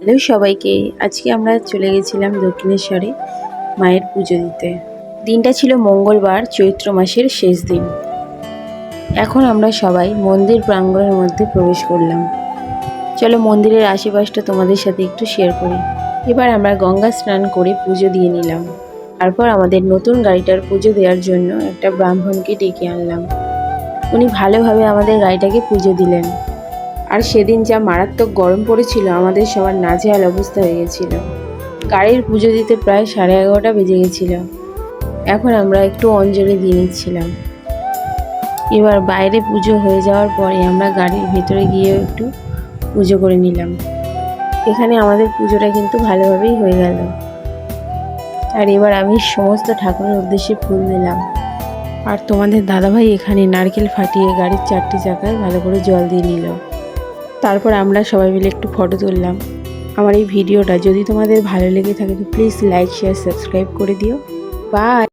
Hello সবাইকে, আজকে আমরা চলে গেছিলাম দক্ষিণেশ্বরে মায়ের পুজো দিতে। দিনটা ছিল মঙ্গলবার, চৈত্র মাসের শেষ দিন। এখন আমরা সবাই মন্দির প্রাঙ্গণের মধ্যে প্রবেশ করলাম। চলো মন্দিরের আশেপাশটা তোমাদের সাথে একটু শেয়ার করি। এবার আমরা গঙ্গা স্নান করে পুজো দিয়ে নিলাম। তারপর আমাদের নতুন গাড়িটার পুজো দেওয়ার জন্য একটা ব্রাহ্মণকে ডেকে আনলাম। উনি ভালোভাবে আমাদের গাড়িটাকে পুজো দিলেন। আর সেদিন যা মারাত্মক গরম পড়েছিল, আমাদের সবার নাজেহাল অবস্থা হয়ে গেছিল। গাড়ির পুজো দিতে প্রায় 11:30 বেজে গেছিল। এখন আমরা একটু অঞ্জলি দিয়ে নিচ্ছিলাম। এবার বাইরে পুজো হয়ে যাওয়ার পরে আমরা গাড়ির ভেতরে গিয়ে একটু পুজো করে নিলাম। এখানে আমাদের পুজোটা কিন্তু ভালোভাবেই হয়ে গেল। আর এবার আমি সমস্ত ঠাকুরের উদ্দেশ্যে ফুল দিলাম। আর তোমাদের দাদাভাই এখানে নারকেল ফাটিয়ে গাড়ির 4টি চাকায় ভালো করে জল দিয়ে নিল। তারপর আমরা সবাই মিলে একটু ফটো তুললাম। আমার এই ভিডিওটা যদি তোমাদের ভালো লেগে থাকে তো প্লিজ লাইক, শেয়ার, সাবস্ক্রাইব করে দিও। বাই।